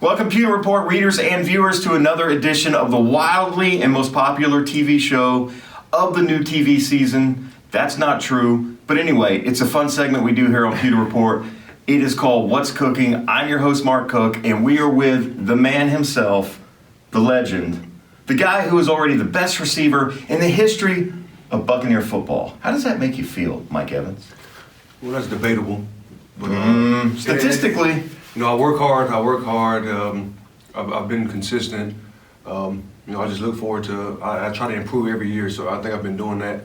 Welcome, Pewter Report readers and viewers, to another edition of the wildly and most popular TV show of the new TV season. That's not true, but anyway, it's a fun segment we do here on Pewter Report. It is called What's Cooking. I'm your host, Mark Cook, and we are with the man himself, the legend, the guy who is already the best receiver in the history of Buccaneer football. How does that make you feel, Mike Evans? Well, that's debatable. But, statistically. I work hard. I've been consistent. I just look forward to. I try to improve every year, so I think I've been doing that,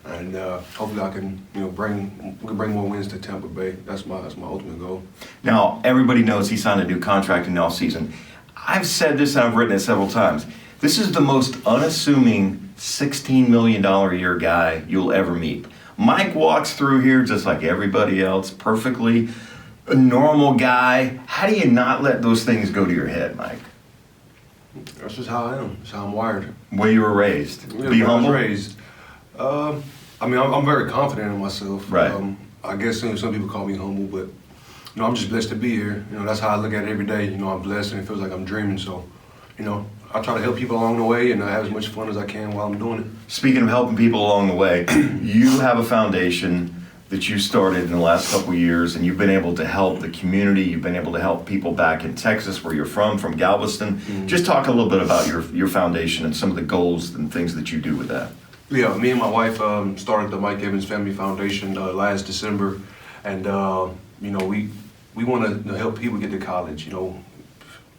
and hopefully I can, bring more wins to Tampa Bay. That's my ultimate goal. Now, everybody knows he signed a new contract in the offseason. I've said this and I've written it several times. This is the most unassuming $16 million a year guy you'll ever meet. Mike walks through here just like everybody else, perfectly a normal guy. How do you not let those things go to your head, Mike? That's just how I am. That's how I'm wired. Where you were raised. Yeah, Be humble. I was raised. I'm very confident in myself. Right. I guess some people call me humble, but I'm just blessed to be here. That's how I look at it every day. I'm blessed, and it feels like I'm dreaming. So, I try to help people along the way, and I have as much fun as I can while I'm doing it. Speaking of helping people along the way, you have a foundation that you started in the last couple of years, and you've been able to help the community. You've been able to help people back in Texas, where you're from Galveston. Mm-hmm. Just talk a little bit about your foundation and some of the goals and things that you do with that. Yeah, me and my wife started the Mike Evans Family Foundation last December, and we want to help people get to college.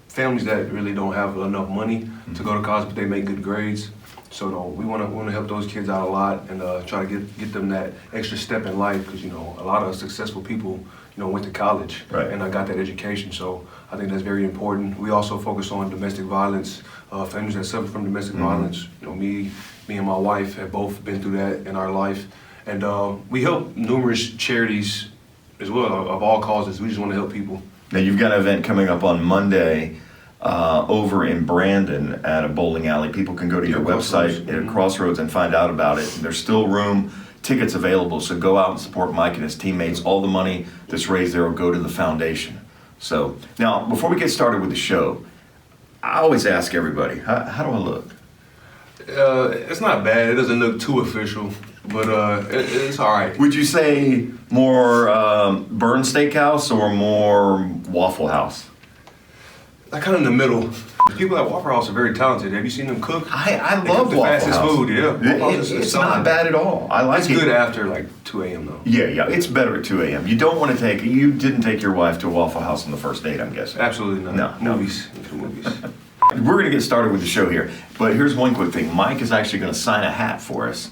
Families that really don't have enough money to go to college, but they make good grades. So we want to help those kids out a lot and try to get them that extra step in life, because a lot of successful people went to college, right, and I got that education. So I think that's very important. We also focus on domestic violence, families that suffer from domestic violence. Me and my wife have both been through that in our life, and we help numerous charities as well, of all causes. We just want to help people. Now, you've got an event coming up on Monday over in Brandon at a bowling alley. People can go to your website at Crossroads and find out about it. There's still room, tickets available, so go out and support Mike and his teammates. All the money that's raised there will go to the foundation. So, now, before we get started with the show, I always ask everybody, how do I look? It's not bad. It doesn't look too official, but it's all right. Would you say more Burn Steakhouse or more Waffle House? Like kind of in the middle. People at Waffle House are very talented. Have you seen them cook? I love Waffle House. Fastest food, yeah. It's not bad at all. I like it. It's good after like 2 a.m. though. Yeah, it's better at 2 a.m. You didn't take your wife to a Waffle House on the first date, I'm guessing. Absolutely not. No. Movies. We're going to get started with the show here, but here's one quick thing. Mike is actually going to sign a hat for us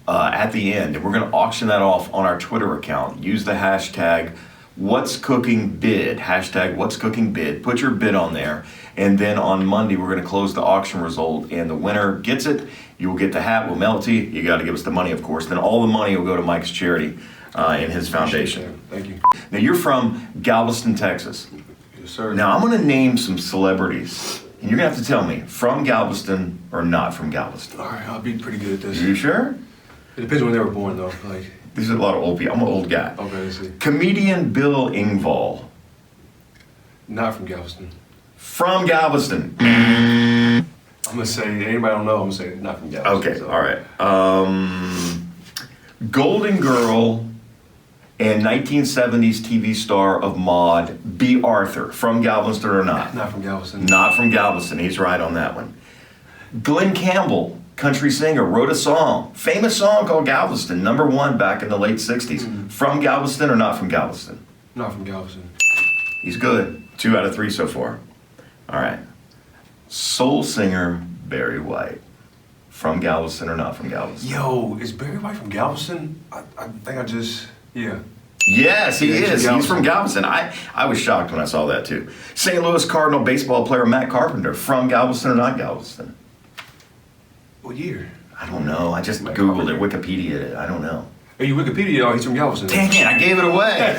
at the end, and we're going to auction that off on our Twitter account. Use the hashtag What's Cooking Bid, hashtag What's Cooking Bid. Put your bid on there, and then on Monday we're going to close the auction result, and the winner gets it. You will get the hat. We'll mail it to you. You got to give us the money, of course. Then all the money will go to Mike's charity in his foundation. Thank you. Now, you're from Galveston, Texas. Yes, sir. Now, I'm going to name some celebrities, and you're going to have to tell me from Galveston or not from Galveston. All right, I'll be pretty good at this. Are you sure? It depends when they were born, though. These are a lot of old people. I'm an old guy. Okay, let's see. Comedian Bill Engvall. Not from Galveston. From Galveston. I'm going to say, anybody don't know, I'm going to say not from Galveston. Okay, so. all right. Golden Girl and 1970s TV star of Maude, B. Arthur. From Galveston or not? Not from Galveston. Not from Galveston. He's right on that one. Glenn Campbell, country singer, wrote a song, famous song called Galveston, #1 back in the late 60s. From Galveston or not from Galveston? Not from Galveston. He's good. 2 out of 3 so far. All right. Soul singer Barry White. From Galveston or not from Galveston? Yo, is Barry White from Galveston? I think yeah. Yes, he is. He's He's from Galveston. I was shocked when I saw that too. St. Louis Cardinal baseball player Matt Carpenter. From Galveston or not Galveston? What year? I don't know. I just Googled it, Wikipedia'd it. I don't know. Are you Wikipedia? Oh, he's from Galveston. Dang it, I gave it away.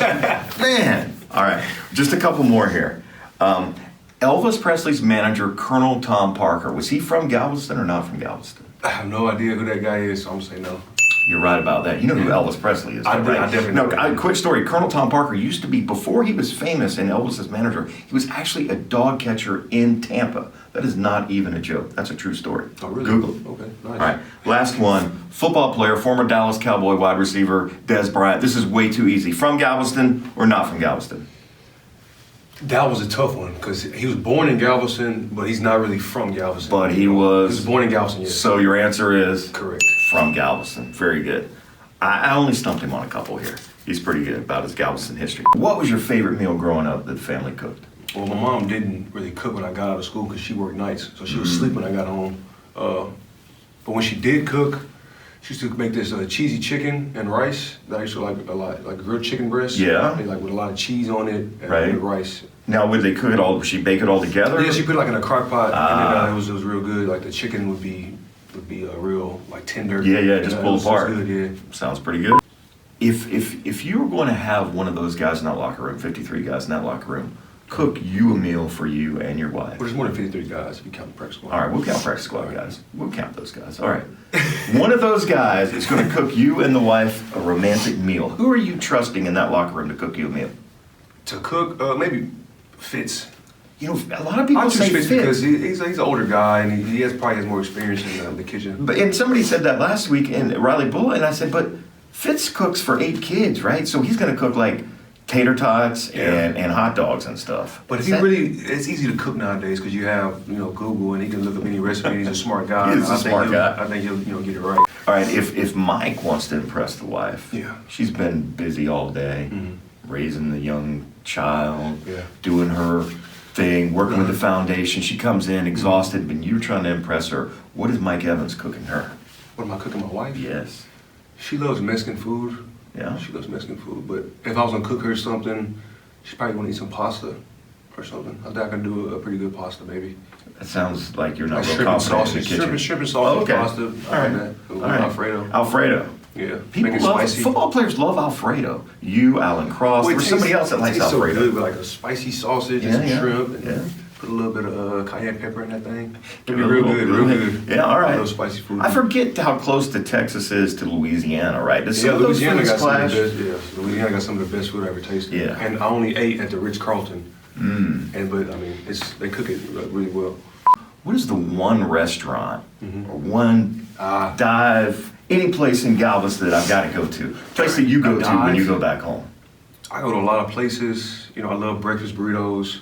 Man. All right, just a couple more here. Elvis Presley's manager, Colonel Tom Parker, was he from Galveston or not from Galveston? I have no idea who that guy is, so I'm going to say no. You're right about that. You know who Elvis Presley is, I though, right? definitely No, know. quick story. Colonel Tom Parker used to be, before he was famous and Elvis's manager, he was actually a dog catcher in Tampa. That is not even a joke. That's a true story. Oh, really? Google it. Okay, nice. All right, last one. Football player, former Dallas Cowboy wide receiver, Des Bryant. This is way too easy. From Galveston or not from Galveston? That was a tough one because he was born in Galveston, but he's not really from Galveston. But he He was. was born in Galveston, yes. So your answer is? Correct. From Galveston. Very good. I only stumped him on a couple here. He's pretty good about his Galveston history. What was your favorite meal growing up that the family cooked? Well, my mom didn't really cook when I got out of school because she worked nights, so she would sleep when I got home. But when she did cook, she used to make this cheesy chicken and rice that I used to like a lot, like grilled chicken breast. Yeah. Like with a lot of cheese on it and Right. with rice. Now, would they cook it all? Would she bake it all together? Yeah, she put it like in a crock pot, and Ah. then it was real good. Like the chicken would be real like tender. Yeah, just it pull was apart. Good, yeah. Sounds pretty good. If you were going to have one of those guys in that locker room, 53 guys in that locker room, cook you a meal for you and your wife. Well, there's more than 53 guys if you count the practice squad. All right, we'll count practice squad guys. We'll count those guys. All right. One of those guys is going to cook you and the wife a romantic meal. Who are you trusting in that locker room to cook you a meal? To cook, maybe Fitz. You know, a lot of people I choose say Fitz Fitz. because he's an older guy and he probably has more experience in the kitchen. But and somebody said that last week in Riley Bull, and I said, but Fitz cooks for 8 kids, right? So he's going to cook like tater tots and hot dogs and stuff. But Is he that- it's easy to cook nowadays because you have, Google and he can look up any recipe. He's a smart guy. He's a smart guy. I think he'll get it right. All right, if Mike wants to impress the wife, Yeah. she's been busy all day, raising the young child, Yeah. doing her thing, working with the foundation. She comes in exhausted, but you're trying to impress her. What is Mike Evans cooking her? What am I cooking my wife? Yes. She loves Mexican food. Yeah. She loves Mexican food. But if I was gonna cook her something, she probably want to eat some pasta or something. I think I can do a pretty good pasta, maybe. That sounds like you're not Like real shrimp and confident in the sausage. kitchen. Shrimp and sausage Oh, okay. pasta. All I right. like that. With All right. Alfredo. Alfredo. Yeah. People Make it love spicy. football players love Alfredo. You, Alan Cross. Well, it There's somebody else tastes- that likes it tastes Alfredo. So good with like a spicy sausage and Yeah, some yeah. shrimp and Yeah. put a little bit of cayenne pepper in that thing. Give It'd it be a real little- good, real good. Yeah, all right. I love spicy food. I forget how close to Texas is to Louisiana, right? Does Yeah, some of those Louisiana foods got some of clash? the best. Yeah, Louisiana got some of the best food I ever tasted. Yeah. And I only ate at the Ritz-Carlton. But I mean, they cook it really well. What is the one restaurant Mm-hmm. or one dive, any place in Galveston that I've got to go to? Place that you go to when you go back home. I go to a lot of places. I love breakfast burritos.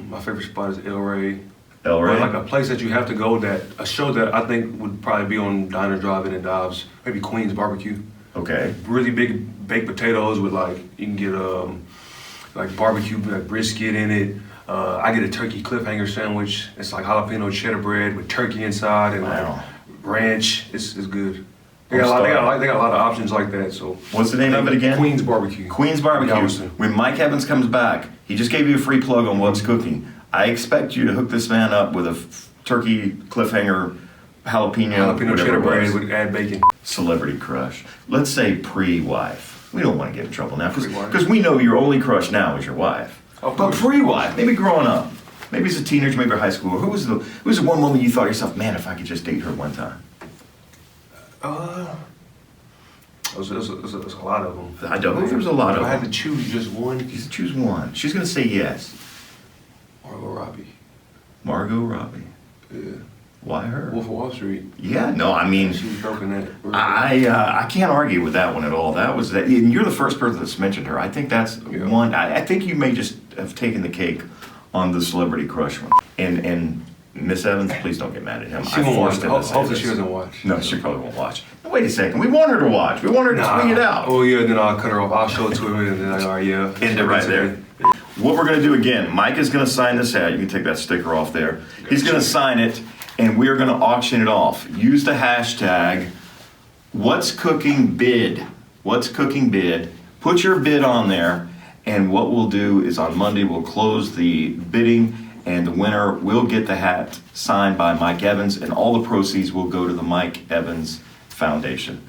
My favorite spot is El Rey. El Rey? But like a place that you have to go a show that I think would probably be on Diner Drive-In and Dobbs, maybe Queen's Barbecue. Okay. Really big baked potatoes with you can get like barbecue like brisket in it. I get a turkey cliffhanger sandwich. It's like jalapeno cheddar bread with turkey inside and Wow. like ranch. It's good. They got a lot of options like that. So What's the name of it again? Queen's Barbecue. Queen's Barbecue. Galveston. When Mike Evans comes back, he just gave you a free plug on what's cooking. I expect you to hook this man up with a turkey cliffhanger jalapeno whatever cheddar it was. bread with add bacon. Celebrity crush. Let's say pre-wife. We don't want to get in trouble now Pre-wife. because we know your only crush now is your wife. Of But course. pre-wife, maybe growing up, maybe as a teenager, maybe high school. Who was the one moment you thought to yourself, man, if I could just date her one time? There's a lot of them. I don't know if there's a lot If of I had to them. choose just one, You should choose one. She's gonna say yes. Margot Robbie. Margot Robbie. Yeah. Why her? Wolf of Wall Street. Yeah, no, I mean, She was broken that. I can't argue with that one at all. That was that. And you're the first person that's mentioned her. I think that's Yeah. one. I think you may just have taken the cake on the celebrity crush one. And Miss Evans, please don't get mad at him. She I won't watch. forced him to say Hopefully this. she doesn't watch. No, she probably won't watch. Wait a second. We want her to watch. We want her to tweet it out. Oh yeah, then I'll cut her off. I'll show it to her and then all right, yeah. End it right there. What we're going to do again, Mike is going to sign this hat. You can take that sticker off there. He's going to sign it, and we're going to auction it off. Use the hashtag What's Cooking Bid. What's Cooking Bid. Put your bid on there, and what we'll do is on Monday we'll close the bidding, and the winner will get the hat signed by Mike Evans, and all the proceeds will go to the Mike Evans Foundation.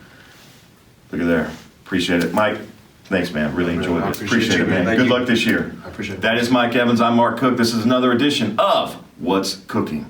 Look at there. Appreciate it. Mike, thanks, man. Really enjoyed I it. appreciate Appreciate you, it, man. man. Thank Good you. luck this year. I appreciate it. That is Mike Evans. I'm Mark Cook. This is another edition of What's Cooking.